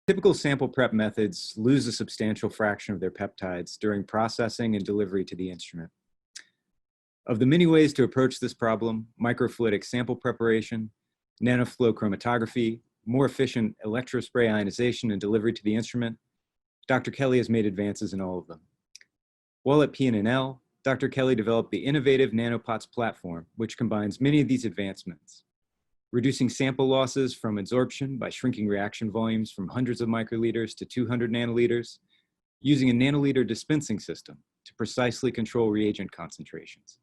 Typical sample prep methods lose a substantial fraction of their peptides during processing and delivery to the instrument. Of the many ways to approach this problem, microfluidic sample preparation, nanoflow chromatography, more efficient electrospray ionization and delivery to the instrument, Dr. Kelly has made advances in all of them. While at PNNL, Dr. Kelly developed the innovative NanoPOTS platform, which combines many of these advancements, reducing sample losses from adsorption by shrinking reaction volumes from hundreds of microliters to 200 nanoliters, using a nanoliter dispensing system to precisely control reagent concentrations,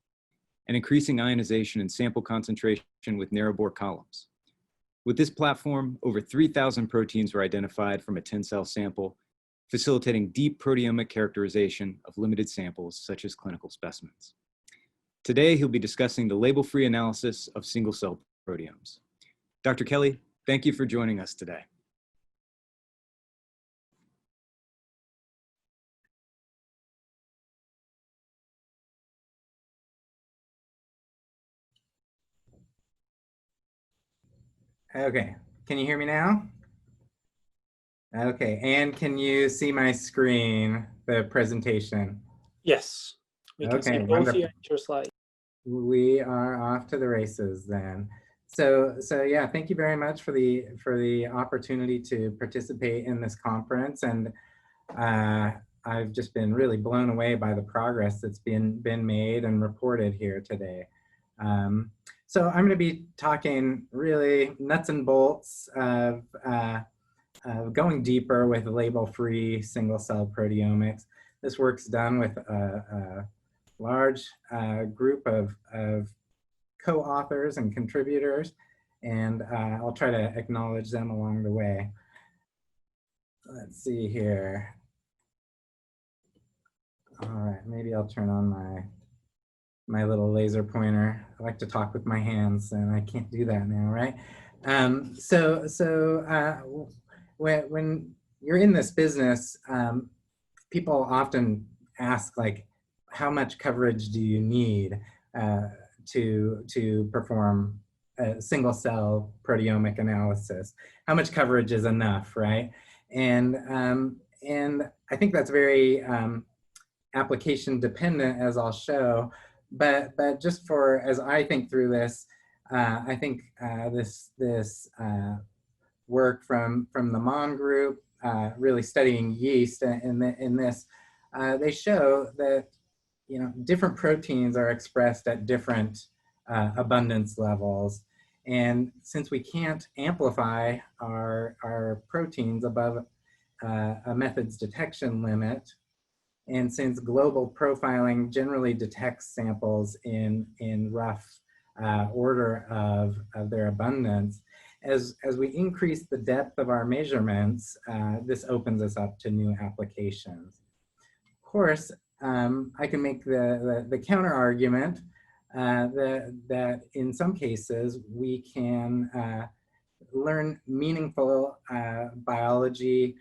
and increasing ionization and sample concentration with narrow-bore columns. With this platform, over 3,000 proteins were identified from a 10-cell sample, facilitating deep proteomic characterization of limited samples, such as clinical specimens. Today, he'll be discussing the label-free analysis of single-cell proteomes. Dr. Kelly, thank you for joining us today. Okay, can you hear me now? Okay, and can you see my screen, the presentation? Yes, we can see both your slides. We are off to the races then. So yeah, thank you very much for the opportunity to participate in this conference, and I've just been really blown away by the progress that's been made and reported here today. So I'm going to be talking really nuts and bolts of going deeper with label-free single-cell proteomics. This work's done with a large group of co-authors and contributors, and I'll try to acknowledge them along the way. Let's see here. All right, maybe I'll turn on my little laser pointer. I like to talk with my hands, and I can't do that now, right? When you're in this business, people often ask, like, how much coverage do you need to perform a single-cell proteomic analysis? How much coverage is enough, right? And I think that's very application dependent, as I'll show. But just as I think through this, I think this work from the Mon group, really studying yeast in this, they show that different proteins are expressed at different abundance levels. And since we can't amplify our proteins above a method's detection limit, and since global profiling generally detects samples in rough order of their abundance, as we increase the depth of our measurements, this opens us up to new applications. Of course, I can make the counter argument that in some cases we can learn meaningful biology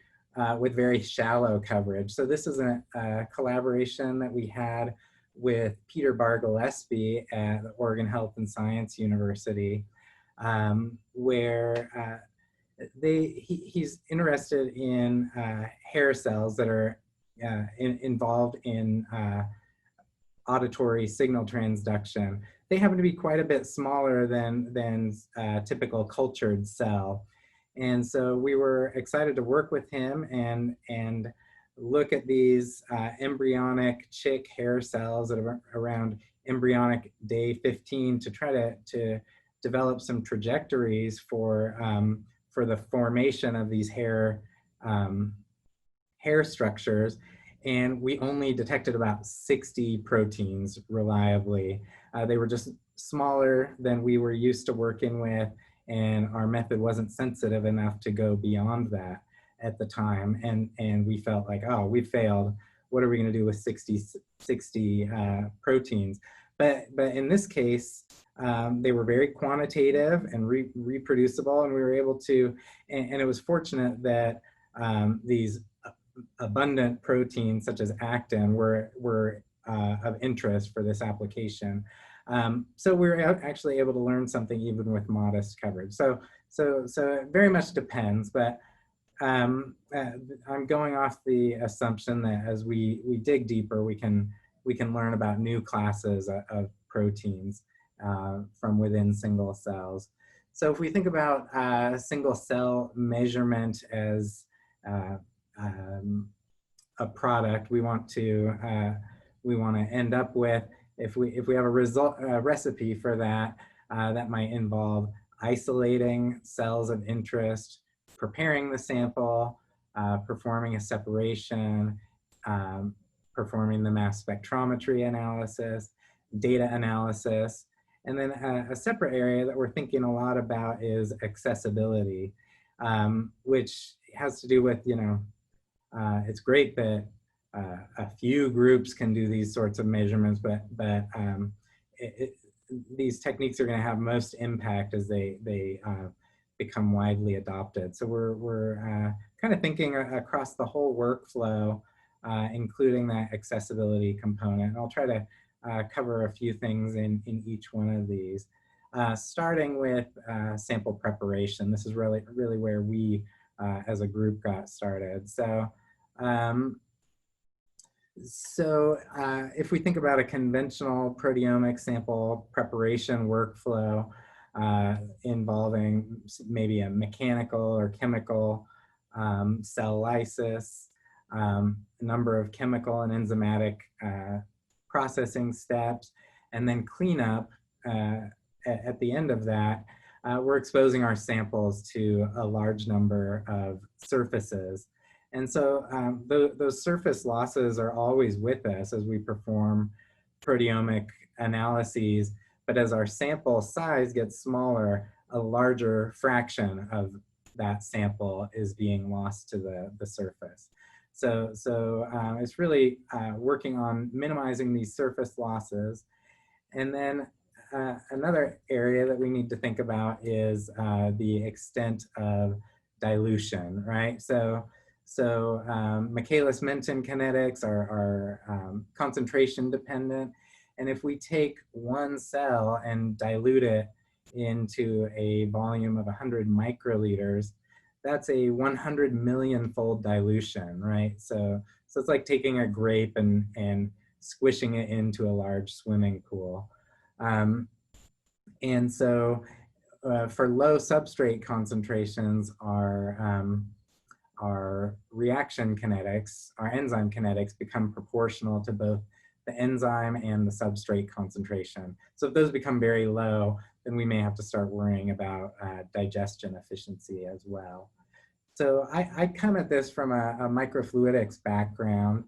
with very shallow coverage. So this is a collaboration that we had with Peter Bar-Gillespie at the Oregon Health and Science University, where he's interested in hair cells that are involved in auditory signal transduction. They happen to be quite a bit smaller than a typical cultured cell. And so we were excited to work with him and look at these embryonic chick hair cells that are around embryonic day 15 to try to develop some trajectories for the formation of these hair structures. And we only detected about 60 proteins reliably. They were just smaller than we were used to working with, and our method wasn't sensitive enough to go beyond that at the time. And we felt like, oh, we failed. What are we gonna do with 60 proteins? But in this case, they were very quantitative and reproducible, and we were able to, and it was fortunate that these abundant proteins such as actin were of interest for this application. So we were actually able to learn something even with modest coverage. So it very much depends, but I'm going off the assumption that as we dig deeper, we can learn about new classes of proteins from within single cells. So if we think about single cell measurement as a product, we want to end up with, if we have a recipe for that, that might involve isolating cells of interest, preparing the sample, performing a separation, performing the mass spectrometry analysis, data analysis. And then a separate area that we're thinking a lot about is accessibility, which has to do with, it's great that a few groups can do these sorts of measurements, but these techniques are going to have most impact as they become widely adopted. So we're kind of thinking across the whole workflow, including that accessibility component. And I'll try to cover a few things in each one of these. Starting with sample preparation. This is really where we as a group got started. So if we think about a conventional proteomic sample preparation workflow involving maybe a mechanical or chemical cell lysis, a number of chemical and enzymatic processing steps, and then cleanup at the end of that, we're exposing our samples to a large number of surfaces. And so those surface losses are always with us as we perform proteomic analyses, but as our sample size gets smaller, a larger fraction of that sample is being lost to the surface. So it's really working on minimizing these surface losses. And then another area that we need to think about is the extent of dilution, right? So Michaelis-Menten kinetics are concentration dependent. And if we take one cell and dilute it into a volume of 100 microliters, that's a 100 million fold dilution, right? So it's like taking a grape and squishing it into a large swimming pool. And so for low substrate concentrations, our reaction kinetics, our enzyme kinetics become proportional to both the enzyme and the substrate concentration. So if those become very low, then we may have to start worrying about digestion efficiency as well. So I come at this from a microfluidics background,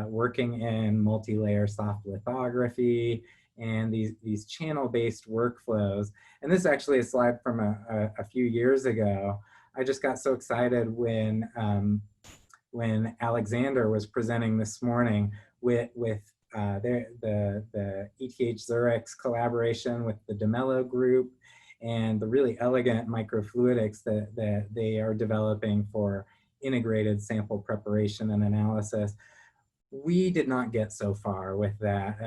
working in multi-layer soft lithography and these channel-based workflows. And this is actually a slide from a few years ago. I just got so excited when Alexander was presenting this morning with the ETH Zurich's collaboration with the DeMello group and the really elegant microfluidics that they are developing for integrated sample preparation and analysis. We did not get so far with that,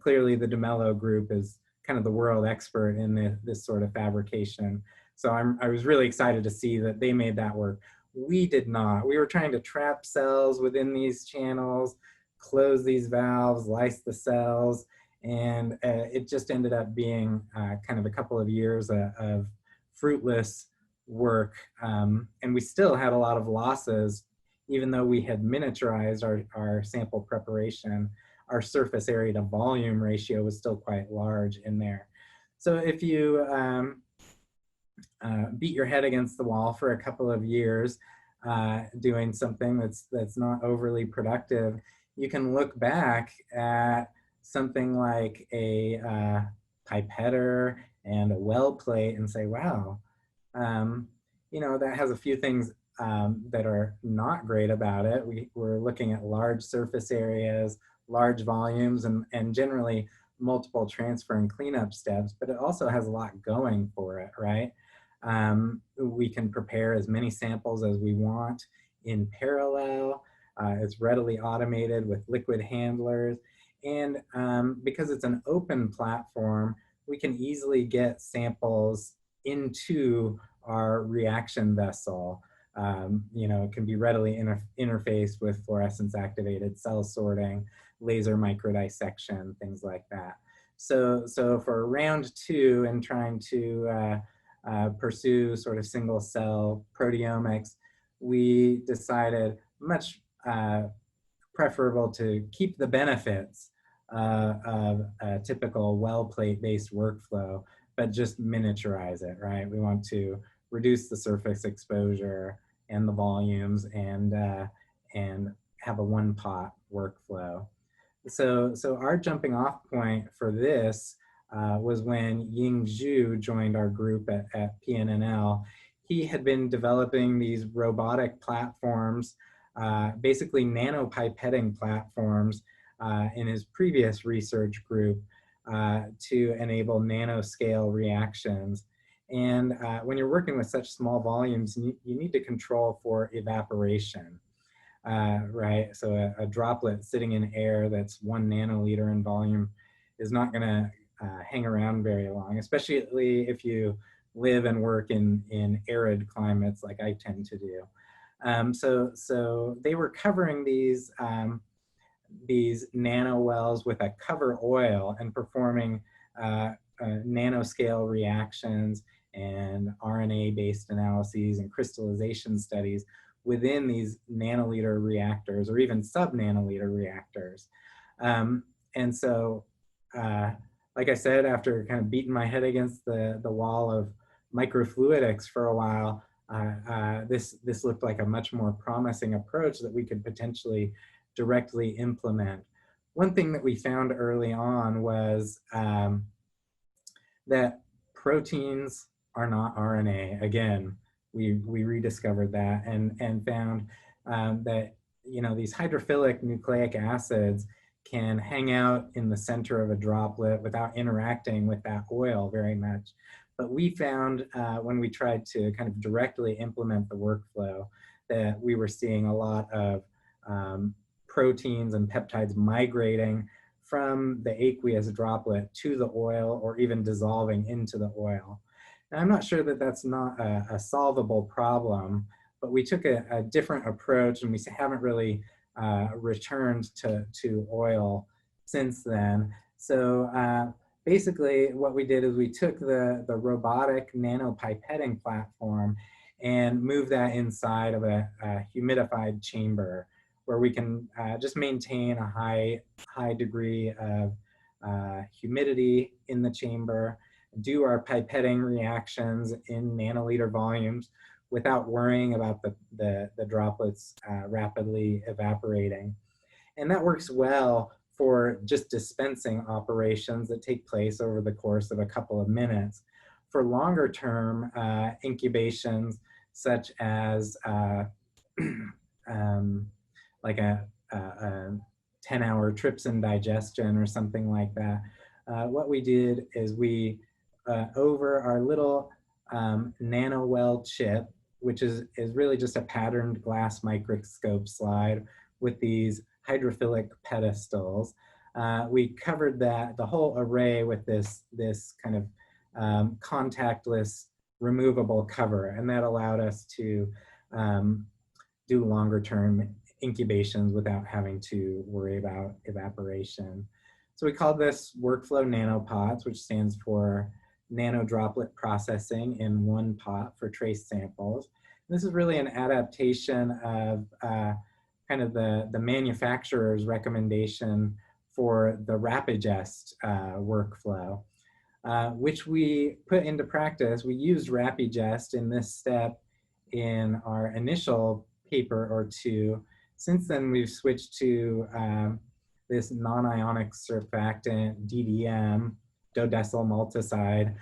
clearly the DeMello group is kind of the world expert in this sort of fabrication. So I was really excited to see that they made that work. We did not. We were trying to trap cells within these channels, close these valves, lyse the cells, and it just ended up being kind of a couple of years of fruitless work. And we still had a lot of losses, even though we had miniaturized our sample preparation. Our surface area to volume ratio was still quite large in there. So if you beat your head against the wall for a couple of years doing something that's not overly productive, you can look back at something like a pipetter and a well plate and say, wow, that has a few things that are not great about it. We're looking at large surface areas, large volumes, and generally multiple transfer and cleanup steps, but it also has a lot going for it, right? We can prepare as many samples as we want in parallel. It's readily automated with liquid handlers. And because it's an open platform, we can easily get samples into our reaction vessel. You know, it can be readily interfaced with fluorescence-activated cell sorting, laser microdissection, things like that. So for round 2 and trying to pursue sort of single cell proteomics, we decided much preferable to keep the benefits of a typical well plate based workflow, but just miniaturize it, right? We want to reduce the surface exposure and the volumes and have a one pot workflow. So our jumping off point for this was when Ying Zhu joined our group at PNNL. He had been developing these robotic platforms, basically nanopipetting platforms in his previous research group to enable nanoscale reactions. And when you're working with such small volumes, you need to control for evaporation. Right, so a droplet sitting in air that's 1 nanoliter in volume is not going to hang around very long, especially if you live and work in arid climates like I tend to do. So they were covering these nanowells with a cover oil and performing nanoscale reactions and RNA-based analyses and crystallization studies within these nanoliter reactors or even sub-nanoliter reactors. And so, like I said, after kind of beating my head against the wall of microfluidics for a while, this looked like a much more promising approach that we could potentially directly implement. One thing that we found early on was that proteins are not RNA. Again, we rediscovered that and found that, you know, these hydrophilic nucleic acids can hang out in the center of a droplet without interacting with that oil very much. But we found when we tried to kind of directly implement the workflow that we were seeing a lot of proteins and peptides migrating from the aqueous droplet to the oil or even dissolving into the oil. And I'm not sure that that's not a solvable problem, but we took a different approach and we haven't really returned to oil since then. So basically what we did is we took the robotic nanopipetting platform and moved that inside of a humidified chamber where we can just maintain a high degree of humidity in the chamber, do our pipetting reactions in nanoliter volumes without worrying about the droplets rapidly evaporating. And that works well for just dispensing operations that take place over the course of a couple of minutes. For longer term incubations, such as like a 10-hour trypsin digestion or something like that, what we did is we, over our little nanowell chip, which is really just a patterned glass microscope slide with these hydrophilic pedestals, we covered the whole array with this kind of contactless removable cover, and that allowed us to do longer term incubations without having to worry about evaporation. So we called this workflow NanoPOTS, which stands for nano droplet processing in one pot for trace samples. And this is really an adaptation of kind of the manufacturer's recommendation for the RapidJest workflow, which we put into practice. We used RapidJest in this step in our initial paper or two. Since then, we've switched to this non-ionic surfactant, DDM, dodecyl multicide.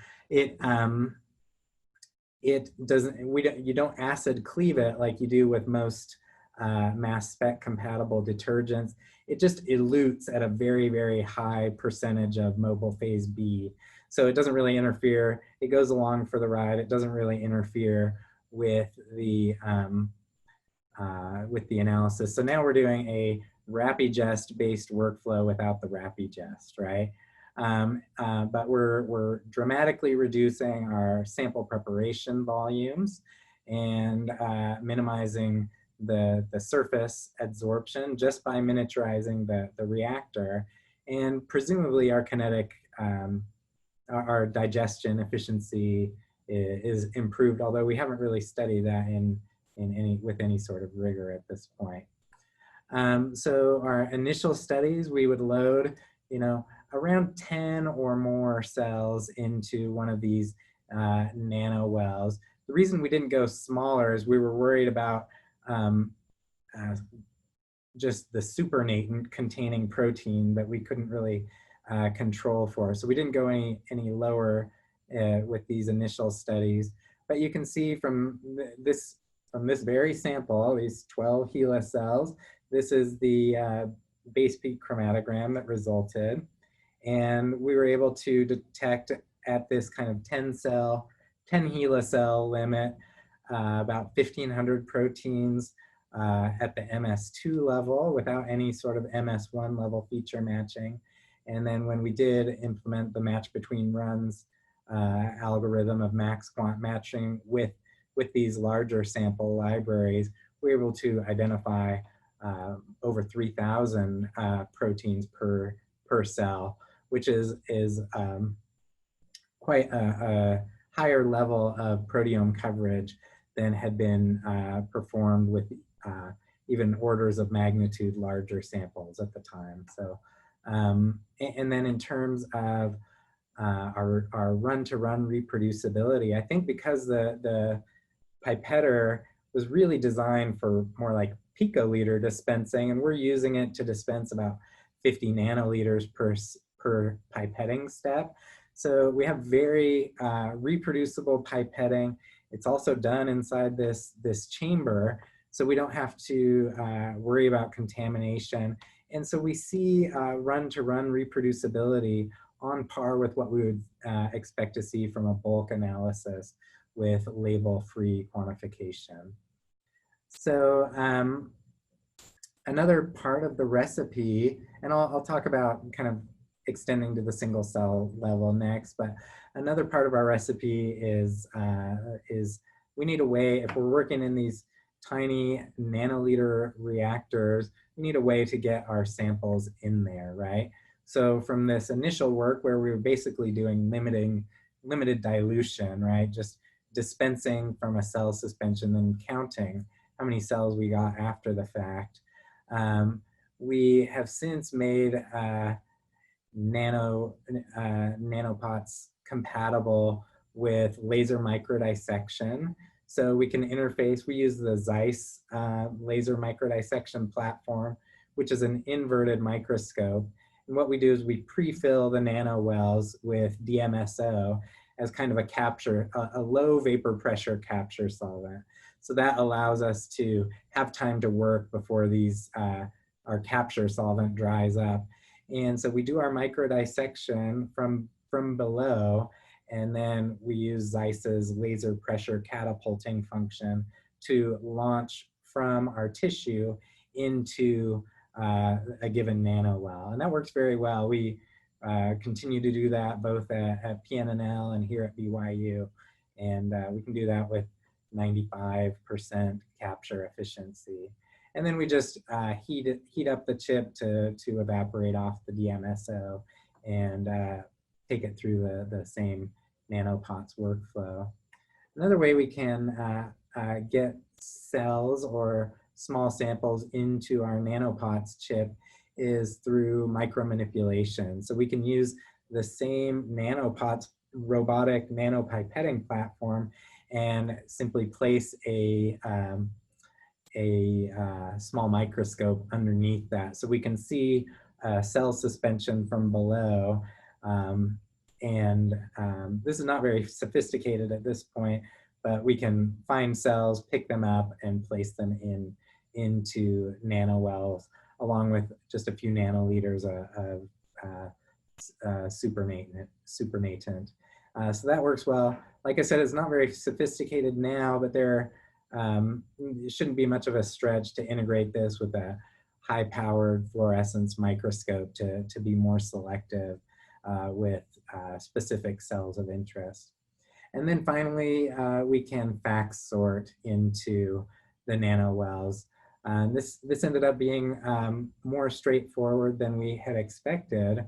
You don't acid cleave it like you do with most mass spec compatible detergents. It just elutes at a very, very high percentage of mobile phase B. So it doesn't really interfere. It goes along for the ride. It doesn't really interfere with the analysis. So now we're doing a RapidJest based workflow without the RapidJest, right? But we're dramatically reducing our sample preparation volumes and minimizing the surface adsorption just by miniaturizing the reactor. And presumably our kinetic, our digestion efficiency is improved, although we haven't really studied that with any sort of rigor at this point. So our initial studies, we would load, around 10 or more cells into one of these nano wells. The reason we didn't go smaller is we were worried about just the supernatant containing protein that we couldn't really control for. So we didn't go any lower with these initial studies. But you can see from this very sample, these 12 HeLa cells, this is the base peak chromatogram that resulted. And we were able to detect at this kind of 10 HeLa cell limit, about 1,500 proteins at the MS2 level without any sort of MS1 level feature matching. And then when we did implement the match between runs algorithm of max quant matching with these larger sample libraries, we were able to identify over 3,000 proteins per cell, which is quite a higher level of proteome coverage than had been performed with even orders of magnitude larger samples at the time. So, and then in terms of our run-to-run reproducibility, I think because the pipettor was really designed for more like picoliter dispensing, and we're using it to dispense about 50 nanoliters per pipetting step. So we have very reproducible pipetting. It's also done inside this chamber, so we don't have to worry about contamination. And so we see run-to-run reproducibility on par with what we would expect to see from a bulk analysis with label-free quantification. So another part of the recipe, and I'll talk about kind of extending to the single cell level next, but another part of our recipe is we need a way, if we're working in these tiny nanoliter reactors, we need a way to get our samples in there, right? So from this initial work where we were basically doing limited dilution, right? Just dispensing from a cell suspension and counting how many cells we got after the fact. We have since made nanopots compatible with laser microdissection. So we can interface, we use the Zeiss laser microdissection platform, which is an inverted microscope. And what we do is we pre-fill the nanowells with DMSO as kind of a low vapor pressure capture solvent. So that allows us to have time to work before our capture solvent dries up. And so we do our microdissection from below, and then we use Zeiss's laser pressure catapulting function to launch from our tissue into a given nanowell. And that works very well. We continue to do that both at PNNL and here at BYU. And we can do that with 95% capture efficiency. And then we just heat up the chip to evaporate off the DMSO and take it through the same nanopots workflow. Another way we can get cells or small samples into our nanopots chip is through micromanipulation. So we can use the same nanopots robotic nanopipetting platform and simply place a small microscope underneath that. So we can see cell suspension from below. This is not very sophisticated at this point, but we can find cells, pick them up, and place them into nanowells, along with just a few nanoliters of supernatant. So that works well. Like I said, it's not very sophisticated now, but it shouldn't be much of a stretch to integrate this with a high-powered fluorescence microscope to be more selective. with specific cells of interest. And then finally, we can fax sort into the nanowells. This ended up being more straightforward than we had expected,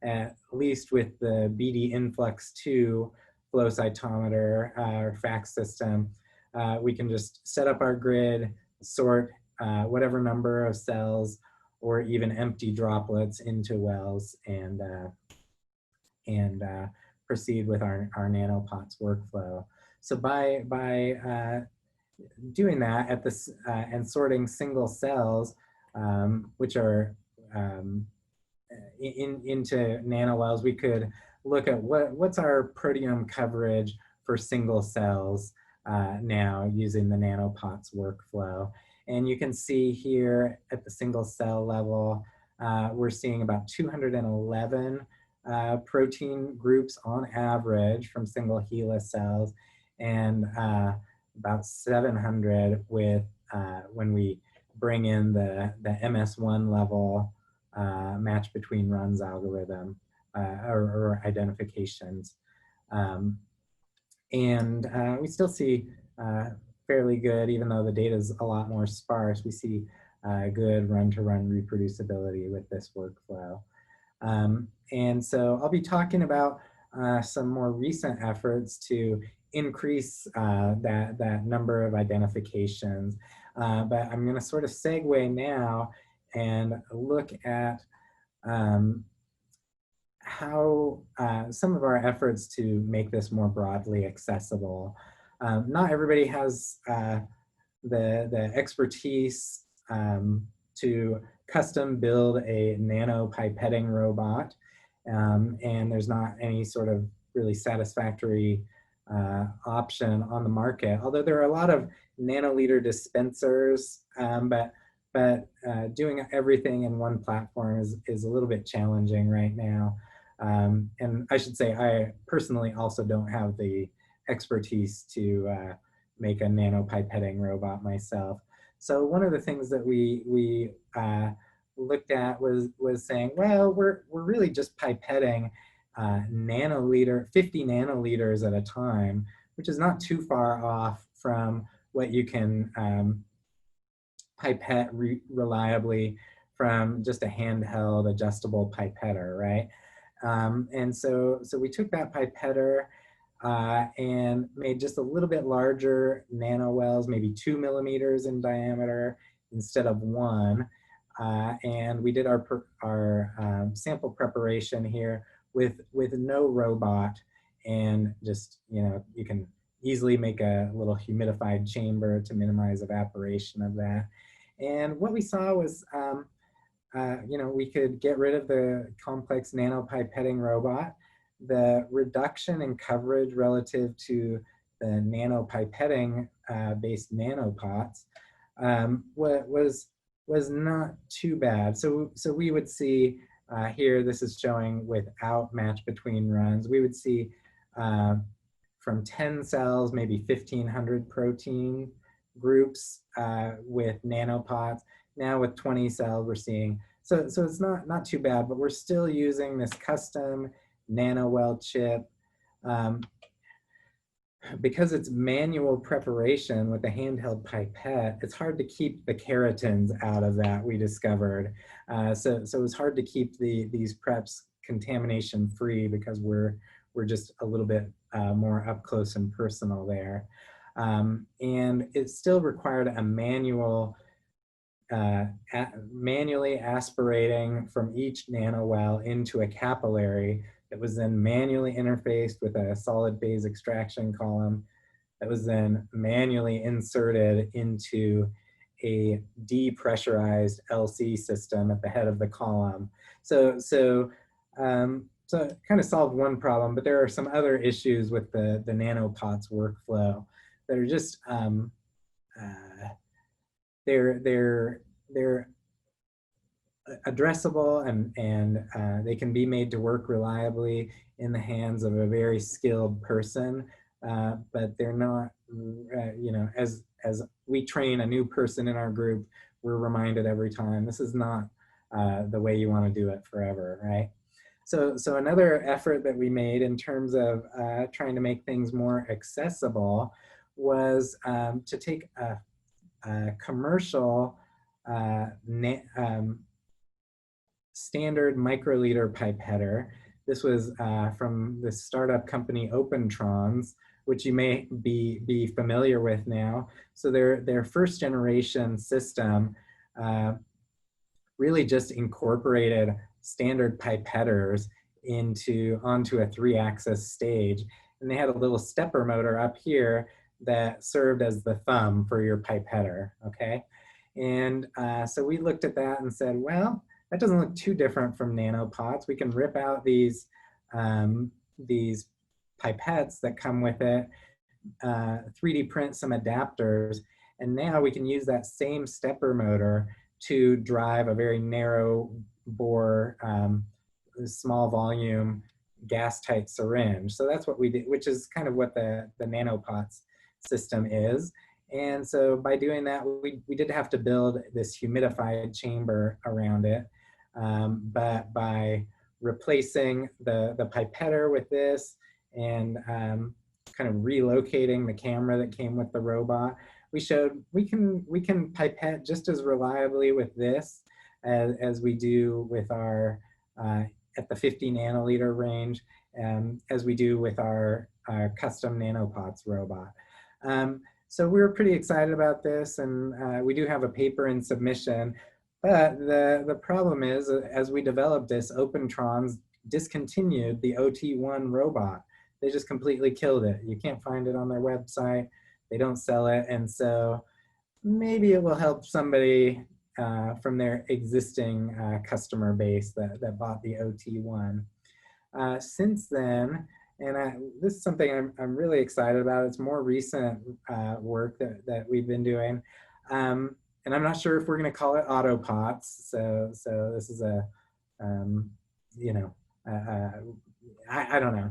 at least with the BD Influx 2 flow cytometer or fax system. We can just set up our grid, sort whatever number of cells or even empty droplets into wells, and proceed with our nanopots workflow. So by doing that at this and sorting single cells, which are into nanowells, we could look at what's our proteome coverage for single cells now using the nanopots workflow. And you can see here at the single cell level, we're seeing about 211 protein groups on average from single HeLa cells, and about 700 with when we bring in the MS1 level match between runs algorithm or identifications. And we still see fairly good, even though the data is a lot more sparse, we see good run-to-run reproducibility with this workflow. And so I'll be talking about some more recent efforts to increase that number of identifications. But I'm going to sort of segue now and look at how some of our efforts to make this more broadly accessible. Not everybody has the expertise to custom build a nanopipetting robot, and there's not any sort of really satisfactory option on the market. Although there are a lot of nanoliter dispensers, but doing everything in one platform is a little bit challenging right now. And I should say, I personally also don't have the expertise to make a nanopipetting robot myself. So one of the things that we looked at was saying, well, we're really just pipetting 50 nanoliters at a time, which is not too far off from what you can pipette reliably from just a handheld adjustable pipetter, right? And so we took that pipetter and made just a little bit larger nanowells, maybe 2 millimeters in diameter instead of 1. And we did our sample preparation here with no robot, and just, you can easily make a little humidified chamber to minimize evaporation of that. And what we saw was, we could get rid of the complex nanopipetting robot. The reduction in coverage relative to the nanopipetting based nanopots was not too bad. So we would see here, this is showing without match between runs, we would see from 10 cells, maybe 1,500 protein groups with nanopots. Now with 20 cells, we're seeing, so it's not too bad, but we're still using this custom nanowell chip. Because it's manual preparation with a handheld pipette, it's hard to keep the keratins out of that, we discovered. So it was hard to keep these preps contamination free because we're just a little bit more up close and personal there. And it still required a manually aspirating from each nanowell into a capillary that was then manually interfaced with a solid phase extraction column that was then manually inserted into a depressurized LC system at the head of the column. So it kind of solved one problem, but there are some other issues with the nanopots workflow that are just, they're addressable, and they can be made to work reliably in the hands of a very skilled person, but they're not, as we train a new person in our group, we're reminded every time, this is not the way you want to do it forever, right? So another effort that we made in terms of trying to make things more accessible was to take a commercial standard microliter pipetter. This was from the startup company Opentrons, which you may be familiar with now. So their first generation system really just incorporated standard pipetters onto a 3-axis stage. And they had a little stepper motor up here that served as the thumb for your pipetter, okay? And so we looked at that and said, well, that doesn't look too different from nanopots. We can rip out these pipettes that come with it, 3D print some adapters, and now we can use that same stepper motor to drive a very narrow bore, small volume, gas tight syringe. So that's what we did, which is kind of what the nanopots system is. And so by doing that, we did have to build this humidified chamber around it. But by replacing the pipetter with this and kind of relocating the camera that came with the robot, we showed we can pipette just as reliably with this as we do with our at the 50 nanoliter range, as we do with our custom nanopots robot. So we were pretty excited about this, and we do have a paper in submission. But the problem is, as we developed this, Opentrons discontinued the OT1 robot. They just completely killed it. You can't find it on their website. They don't sell it. And so maybe it will help somebody from their existing customer base that bought the OT1. Since then, and this is something I'm really excited about. It's more recent work that we've been doing. And I'm not sure if we're going to call it autopots. So this is a, you know, I don't know.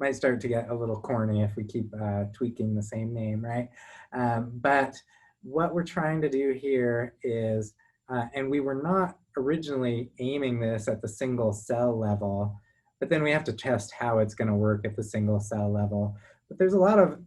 Might start to get a little corny if we keep tweaking the same name, right? But what we're trying to do here is, and we were not originally aiming this at the single cell level, but then we have to test how it's going to work at the single cell level. But there's a lot of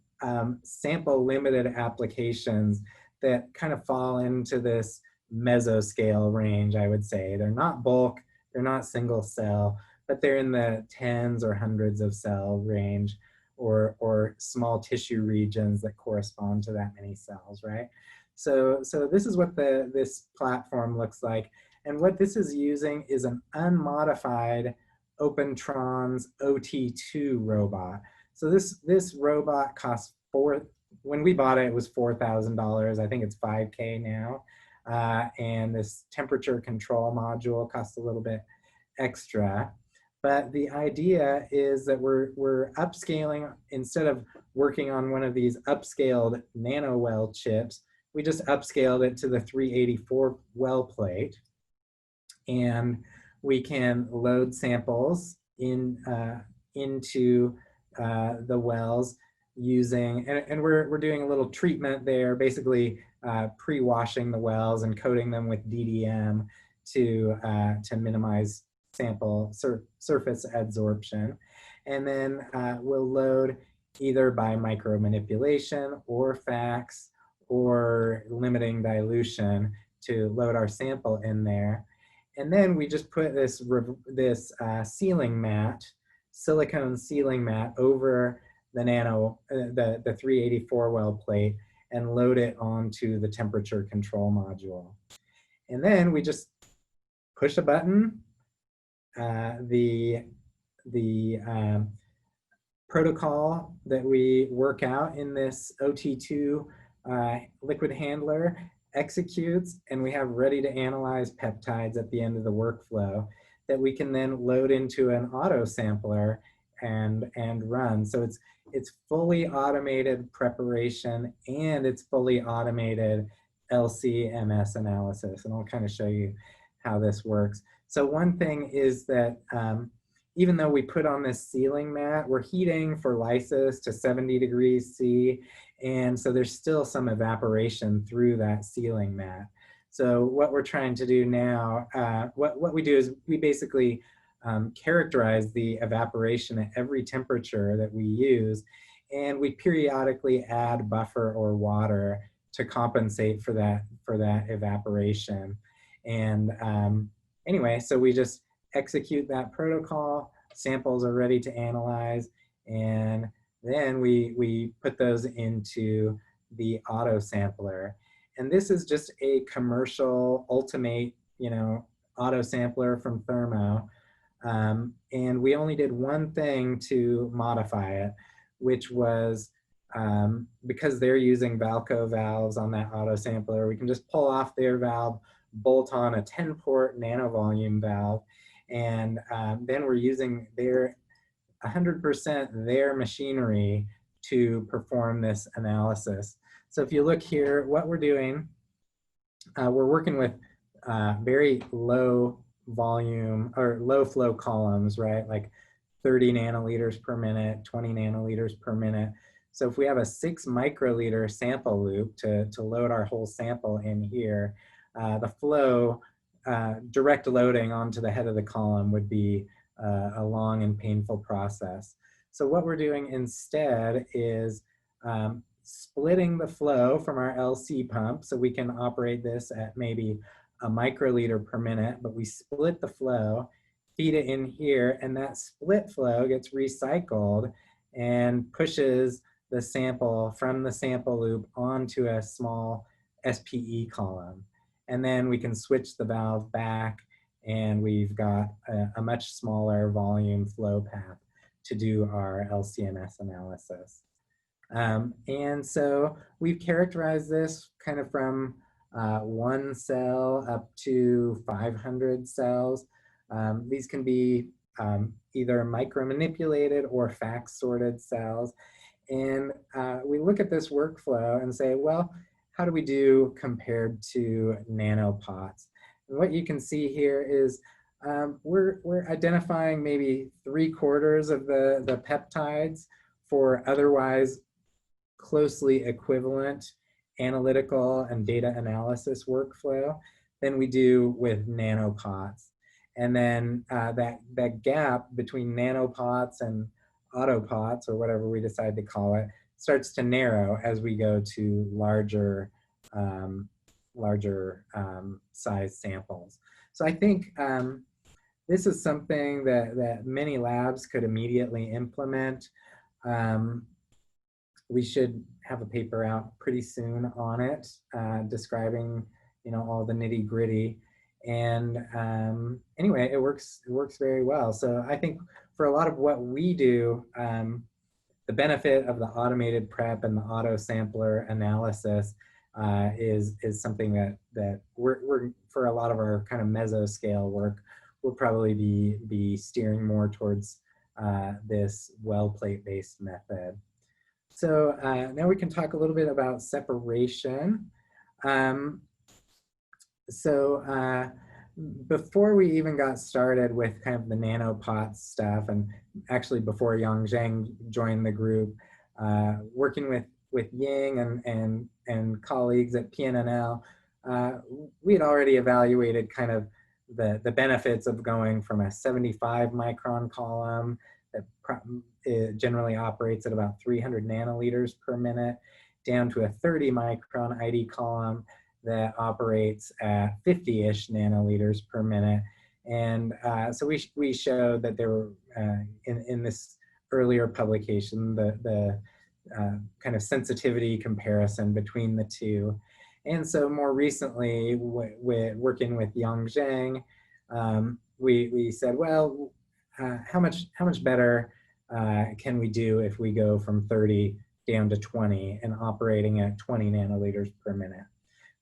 sample limited applications that kind of fall into this mesoscale range, I would say. They're not bulk, they're not single cell, but they're in the tens or hundreds of cell range, or small tissue regions that correspond to that many cells, right? So this is what this platform looks like. And what this is using is an unmodified Opentrons OT2 robot. So this robot costs when we bought it, it was $4,000. I think it's $5K now. And this temperature control module costs a little bit extra. But the idea is that we're upscaling. Instead of working on one of these upscaled nanowell chips, we just upscaled it to the 384 well plate. And we can load samples into the wells using, and we're doing a little treatment there, basically pre-washing the wells and coating them with DDM to minimize sample surface adsorption. And then we'll load either by micromanipulation or FACS or limiting dilution to load our sample in there. And then we just put this sealing mat, silicone sealing mat over the the 384 well plate and load it onto the temperature control module. And then we just push a button. The protocol that we work out in this OT2 liquid handler executes, and we have ready to analyze peptides at the end of the workflow that we can then load into an Autosampler and run. So it's fully automated preparation, and it's fully automated LC-MS analysis. And I'll kind of show you how this works. So one thing is that even though we put on this sealing mat, we're heating for lysis to 70 degrees C. And so there's still some evaporation through that sealing mat. So what we're trying to do now, what we do is we basically characterize the evaporation at every temperature that we use, and we periodically add buffer or water to compensate for that evaporation. And anyway, so we just execute that protocol, samples are ready to analyze, and then we put those into the Autosampler. And this is just a commercial ultimate, Autosampler from Thermo. And we only did one thing to modify it, which was because they're using Valco valves on that Autosampler, we can just pull off their valve, bolt on a 10-port nanovolume valve, and then we're using their 100% their machinery to perform this analysis. So if you look here, what we're doing, we're working with very low volume or low flow columns, right? Like 30 nanoliters per minute, 20 nanoliters per minute. So if we have a 6 microliter sample loop to load our whole sample in here, the flow, direct loading onto the head of the column would be a long and painful process. So what we're doing instead is splitting the flow from our LC pump, so we can operate this at maybe a microliter per minute, but we split the flow, feed it in here, and that split flow gets recycled and pushes the sample from the sample loop onto a small SPE column. And then we can switch the valve back, and we've got a much smaller volume flow path to do our LC-MS analysis. And so we've characterized this kind of from 1 cell up to 500 cells. These can be either micromanipulated or fax sorted cells. And we look at this workflow and say, well, how do we do compared to nanopots? And what you can see here is we're identifying maybe 3/4 of the peptides for otherwise closely equivalent analytical and data analysis workflow than we do with nanopots. And then that gap between nanopots and autopots, or whatever we decide to call it, starts to narrow as we go to larger size samples. So I think this is something that many labs could immediately implement. We should have a paper out pretty soon on it, describing all the nitty gritty. And anyway, it works very well. So I think for a lot of what we do, the benefit of the automated prep and the auto sampler analysis is something that we're for a lot of our kind of mesoscale work, we'll probably be steering more towards this well plate based method. So now we can talk a little bit about separation. Before we even got started with kind of the nanopots stuff, and actually before Yang Zheng joined the group, working with Ying and colleagues at PNNL, we had already evaluated kind of the benefits of going from a 75 micron column that it generally operates at about 300 nanoliters per minute down to a 30 micron ID column that operates at 50-ish nanoliters per minute. And so we showed that there were, in this earlier publication, the kind of sensitivity comparison between the two. And so more recently, working with Yang Zheng, we said, well, how much better can we do if we go from 30 down to 20 and operating at 20 nanoliters per minute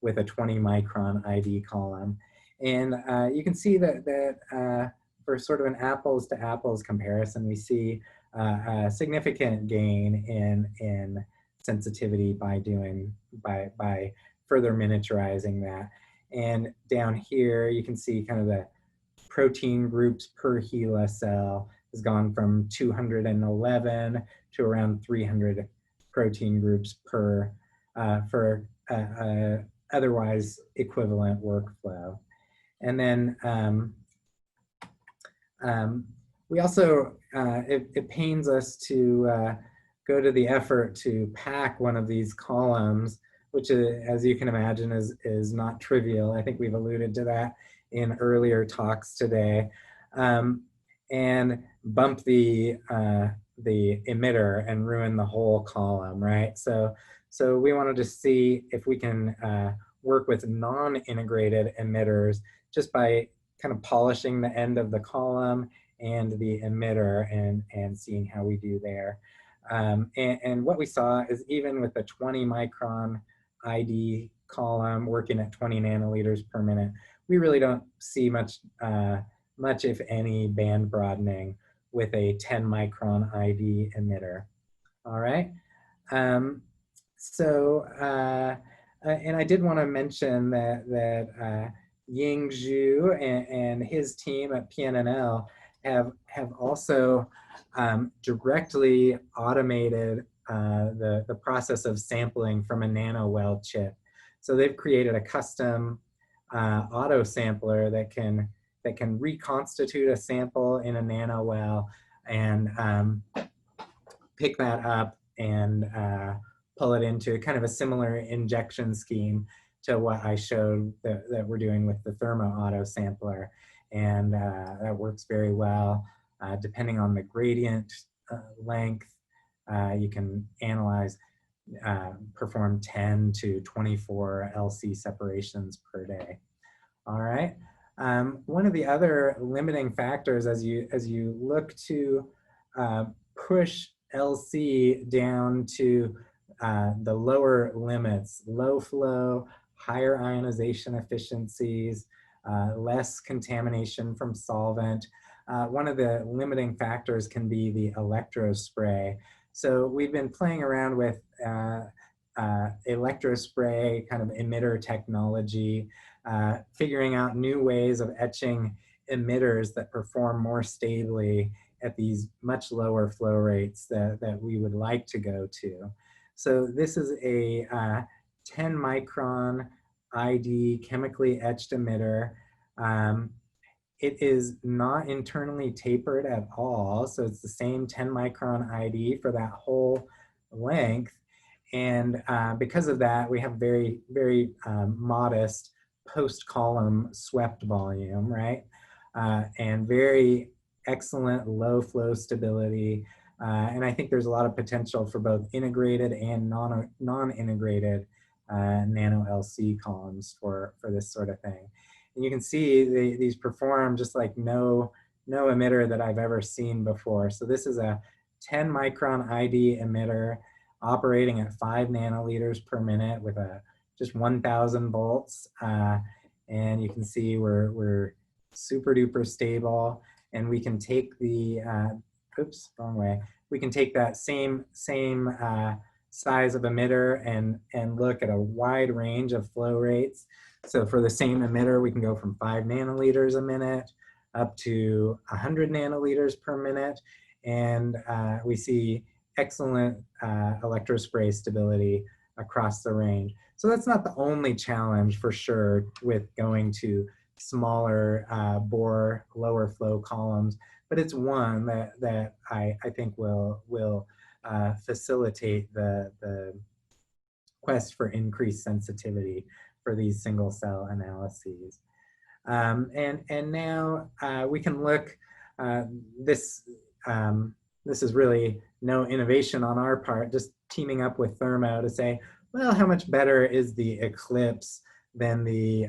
with a 20 micron ID column? And you can see that for sort of an apples to apples comparison, we see a significant gain in sensitivity by further miniaturizing that. And down here, you can see kind of the protein groups per HeLa cell has gone from 211 to around 300 protein groups per for otherwise equivalent workflow. And then We also, it pains us to go to the effort to pack one of these columns, which is, as you can imagine, is not trivial. I think we've alluded to that in earlier talks today. And bump the emitter and ruin the whole column, right? So we wanted to see if we can work with non-integrated emitters just by kind of polishing the end of the column and the emitter and seeing how we do there. And what we saw is even with the 20 micron ID column working at 20 nanoliters per minute, we really don't see much, much if any, band broadening with a 10 micron ID emitter. All right. And I did want to mention that Ying Zhu and his team at PNNL have also directly automated the process of sampling from a nanowell chip. So they've created a custom autosampler that can reconstitute a sample in a nanowell and pick that up and pull it into kind of a similar injection scheme to what I showed that we're doing with the thermo autosampler. And that works very well. Depending on the gradient length, you can analyze, perform 10 to 24 LC separations per day. All right. One of the other limiting factors as you look to push LC down to the lower limits, low flow, higher ionization efficiencies, less contamination from solvent. One of the limiting factors can be the electrospray. So we've been playing around with electrospray kind of emitter technology, figuring out new ways of etching emitters that perform more stably at these much lower flow rates that we would like to go to. So this is a 10 micron ID chemically etched emitter. It is not internally tapered at all. So it's the same 10 micron ID for that whole length. And because of that, we have very, very modest post-column swept volume, right? And very excellent low flow stability. And I think there's a lot of potential for both integrated and non-integrated nano LC columns for this sort of thing. And you can see these perform just like no emitter that I've ever seen before. So this is a 10 micron ID emitter operating at 5 nanoliters per minute with just 1,000 volts. And you can see we're super duper stable, and we can take the, oops, wrong way. We can take that same size of emitter and look at a wide range of flow rates. So for the same emitter, we can go from 5 nanoliters a minute up to 100 nanoliters per minute. And we see excellent electrospray stability across the range. So that's not the only challenge for sure with going to smaller bore, lower flow columns, but it's one that I think will facilitate the quest for increased sensitivity for these single cell analyses. And now we can look, this is really no innovation on our part, just teaming up with Thermo to say, well, how much better is the Eclipse than the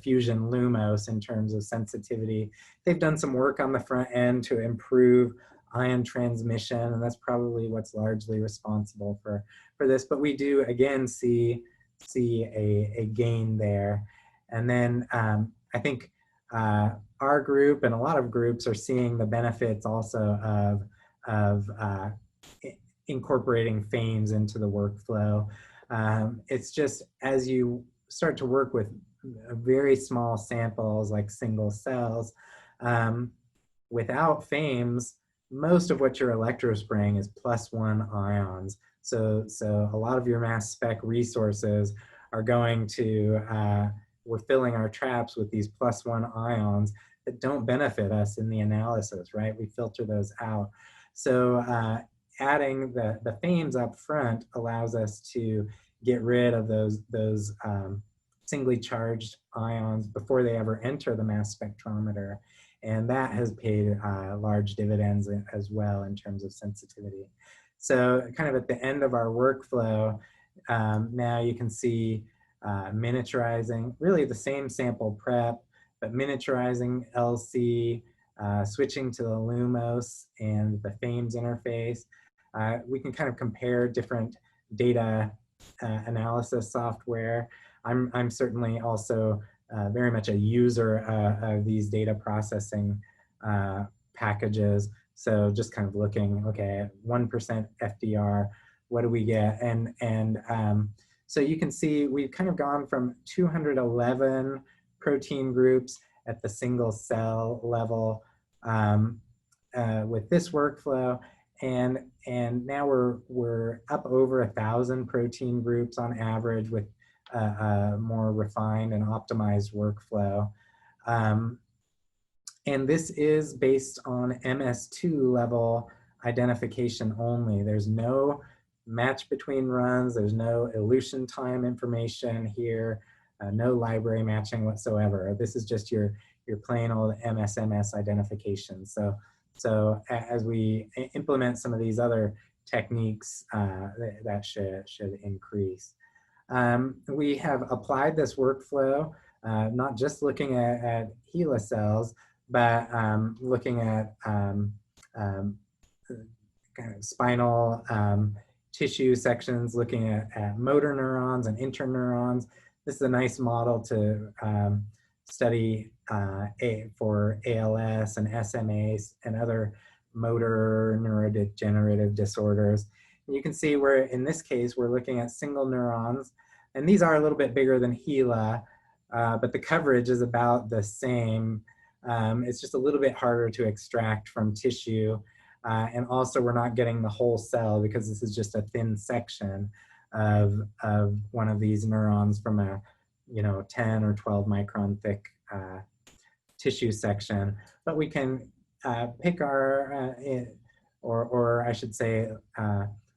Fusion Lumos in terms of sensitivity? They've done some work on the front end to improve ion transmission, and that's probably what's largely responsible for this. But we do, again, see a gain there. And then I think our group and a lot of groups are seeing the benefits also of incorporating FAMES into the workflow. It's just as you start to work with very small samples like single cells, without FAMES, most of what you're electrospraying is +1 ions. So a lot of your mass spec resources are going to, we're filling our traps with these +1 ions that don't benefit us in the analysis, right? We filter those out. So adding the FAMEs up front allows us to get rid of those singly charged ions before they ever enter the mass spectrometer. And that has paid large dividends as well in terms of sensitivity. So kind of at the end of our workflow, now you can see miniaturizing, really the same sample prep, but miniaturizing LC, switching to the Lumos and the FAMES interface. We can kind of compare different data analysis software. I'm certainly also very much a user of these data processing packages. So just kind of looking, okay, 1% FDR, what do we get? And so you can see we've kind of gone from 211 protein groups at the single cell level with this workflow. And now we're up over 1,000 protein groups on average with a more refined and optimized workflow. And this is based on MS2 level identification only. There's no match between runs. There's no elution time information here, no library matching whatsoever. This is just your plain old MS-MS identification. So as we implement some of these other techniques, that should increase. We have applied this workflow, not just looking at HeLa cells, but looking at kind of spinal tissue sections, looking at motor neurons and interneurons. This is a nice model to study for ALS and SMAs and other motor neurodegenerative disorders. And you can see where, in this case, we're looking at single neurons. And these are a little bit bigger than HeLa, but the coverage is about the same. It's just a little bit harder to extract from tissue. And also we're not getting the whole cell because this is just a thin section of one of these neurons from a 10 or 12 micron thick tissue section. But we can pick our, or I should say,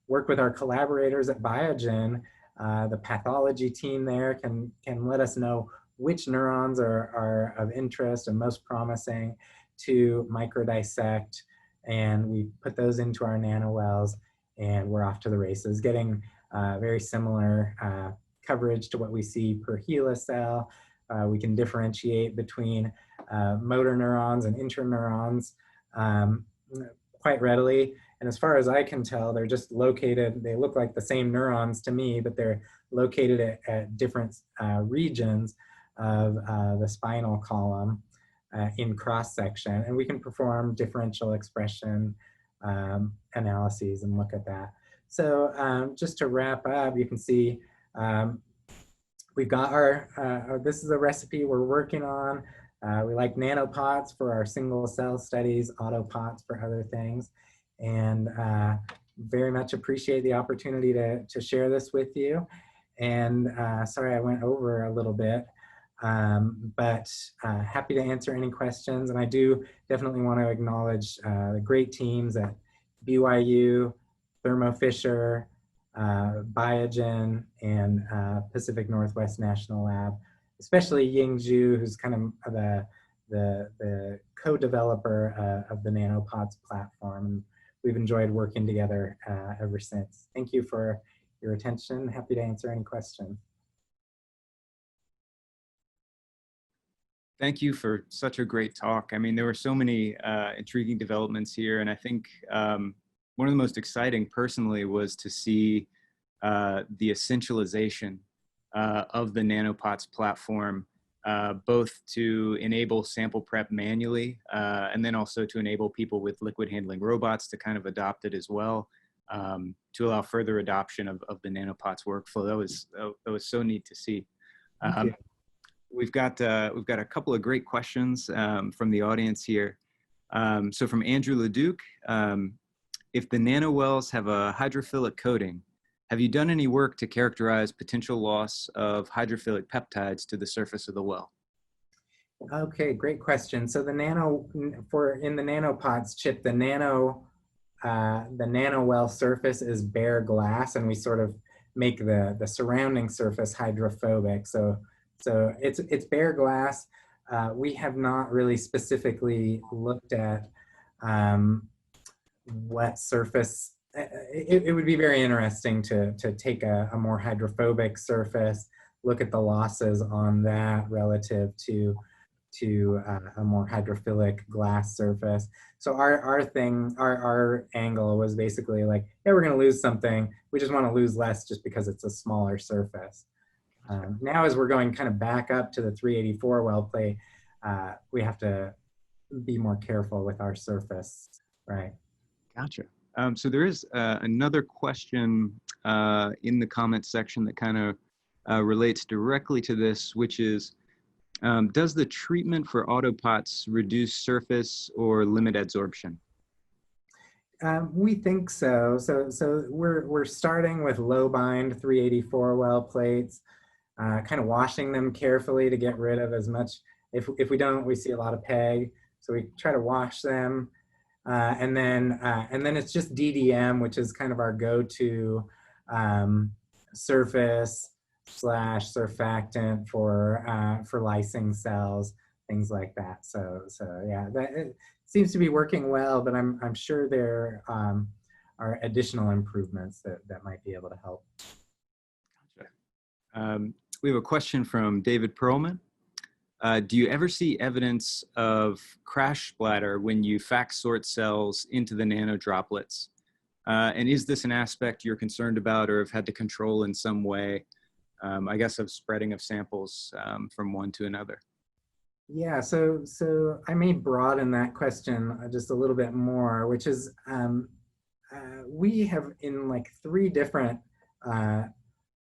work with our collaborators at Biogen. The pathology team there can let us know which neurons are of interest and most promising to microdissect, and we put those into our nanowells, and we're off to the races, getting very similar coverage to what we see per HeLa cell. We can differentiate between motor neurons and interneurons quite readily. And as far as I can tell, they're just located, they look like the same neurons to me, but they're located at different regions of the spinal column in cross-section. And we can perform differential expression analyses and look at that. So just to wrap up, you can see we've got our, this is a recipe we're working on. We like nanopots for our single cell studies, autopots for other things. And very much appreciate the opportunity to share this with you. And sorry I went over a little bit, but happy to answer any questions. And I do definitely want to acknowledge the great teams at BYU, Thermo Fisher, Biogen, and Pacific Northwest National Lab, especially Ying Zhu, who's kind of the co-developer of the NanoPOTS platform. And we've enjoyed working together ever since. Thank you for your attention. Happy to answer any questions. Thank you for such a great talk. I mean, there were so many intriguing developments here, and I think one of the most exciting personally was to see the essentialization of the NanoPOTS platform, both to enable sample prep manually, and then also to enable people with liquid handling robots to kind of adopt it as well, to allow further adoption of the NanoPOTS workflow. That was so neat to see. We've got a couple of great questions from the audience here. So from Andrew Leduc, if the nanowells have a hydrophilic coating, have you done any work to characterize potential loss of hydrophilic peptides to the surface of the well? Okay, great question. So the in the nanopots chip, the nanowell surface is bare glass, and we sort of make the surrounding surface hydrophobic. So it's bare glass. We have not really specifically looked at what surface. It would be very interesting to take a more hydrophobic surface, look at the losses on that relative to a more hydrophilic glass surface. So our angle was basically like, hey, we're going to lose something. We just want to lose less just because it's a smaller surface. Now, as we're going kind of back up to the 384 well plate, we have to be more careful with our surface, right? Gotcha. So there is another question in the comment section that kind of relates directly to this, which is, does the treatment for autopots reduce surface or limit adsorption? We think so. So we're starting with low bind 384 well plates, kind of washing them carefully to get rid of as much. If we don't, we see a lot of PEG. So we try to wash them, and then it's just DDM, which is kind of our go-to surface / surfactant for lysing cells, things like that. So yeah, it seems to be working well, but I'm sure there are additional improvements that might be able to help. Gotcha. We have a question from David Perlman. Do you ever see evidence of crash splatter when you fax sort cells into the nano droplets? And is this an aspect you're concerned about or have had to control in some way? I guess of spreading of samples from one to another. Yeah, so I may broaden that question just a little bit more, which is we have in like 3 different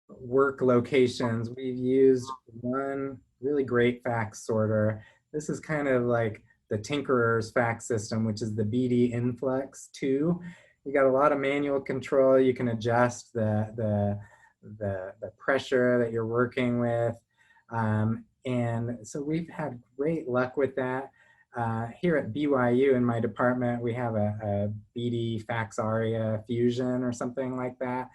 work locations, we've used one really great fax sorter. This is kind of like the tinkerer's fax system, which is the BD Influx 2. You got a lot of manual control. You can adjust the pressure that you're working with. And so we've had great luck with that. Here at BYU in my department, we have a BD Fax Aria Fusion or something like that.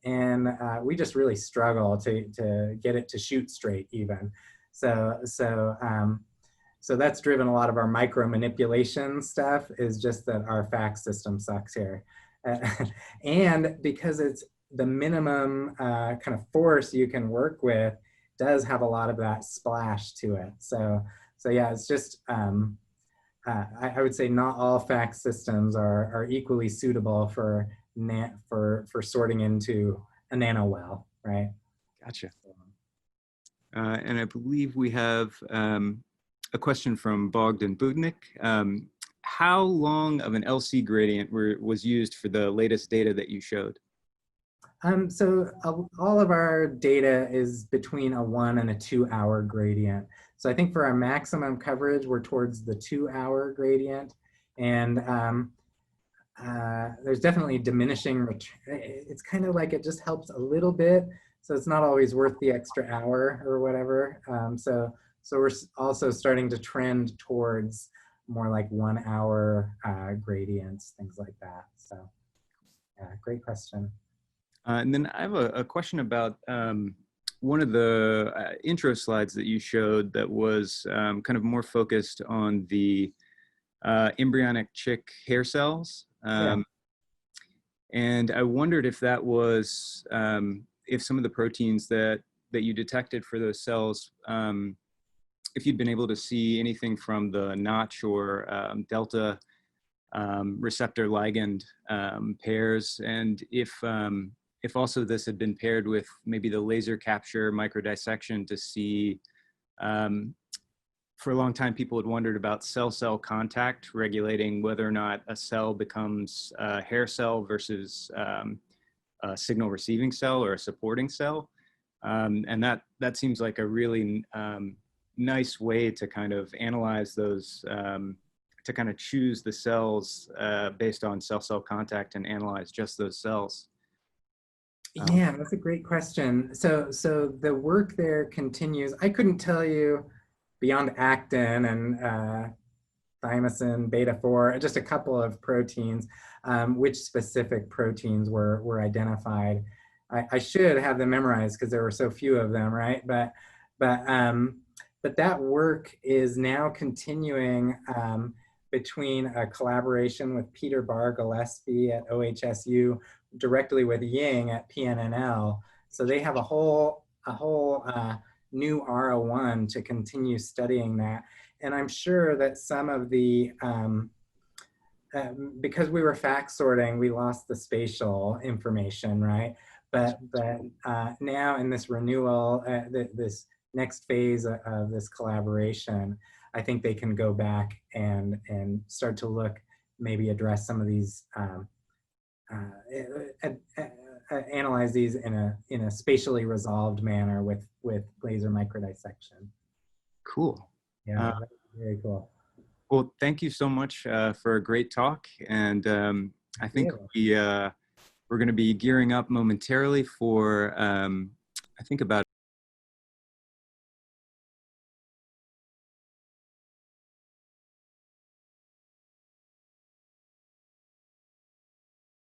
And we just really struggle to get it to shoot straight even. So that's driven a lot of our micromanipulation stuff, is just that our fax system sucks here. And because it's the minimum kind of force you can work with does have a lot of that splash to it. So yeah, it's just, I would say not all fax systems are equally suitable for sorting into a nano well, right? Gotcha. And I believe we have a question from Bogdan Budnik. How long of an LC gradient was used for the latest data that you showed? So all of our data is between a 1 and a 2 hour gradient. So I think for our maximum coverage, we're towards the 2 hour gradient. And there's definitely diminishing return. It's kind of like it just helps a little bit. So it's not always worth the extra hour or whatever. So we're also starting to trend towards more like 1 hour gradients, things like that. So yeah, great question. And then I have a question about one of the intro slides that you showed that was kind of more focused on the embryonic chick hair cells. Yeah. And I wondered if that was, if some of the proteins that you detected for those cells, if you'd been able to see anything from the notch or delta receptor ligand pairs, and if also this had been paired with maybe the laser capture microdissection to see, for a long time people had wondered about cell-cell contact regulating whether or not a cell becomes a hair cell versus a signal receiving cell or a supporting cell. And that seems like a really nice way to kind of analyze those, to kind of choose the cells based on cell-cell contact and analyze just those cells. Yeah, that's a great question. So the work there continues. I couldn't tell you beyond actin and thymosin, beta-4, just a couple of proteins, which specific proteins were identified. I should have them memorized because there were so few of them, right? But that work is now continuing between a collaboration with Peter Barr-Gillespie at OHSU, directly with Ying at PNNL. So they have a whole new R01 to continue studying that. And I'm sure that some of the, because we were fact sorting, we lost the spatial information, right? But now in this renewal, this next phase of this collaboration, I think they can go back and start to look, maybe address some of these, analyze these in a spatially resolved manner with laser microdissection. Cool. Yeah, that's very cool. Well, thank you so much for a great talk. And I think we're going to be gearing up momentarily for, I think about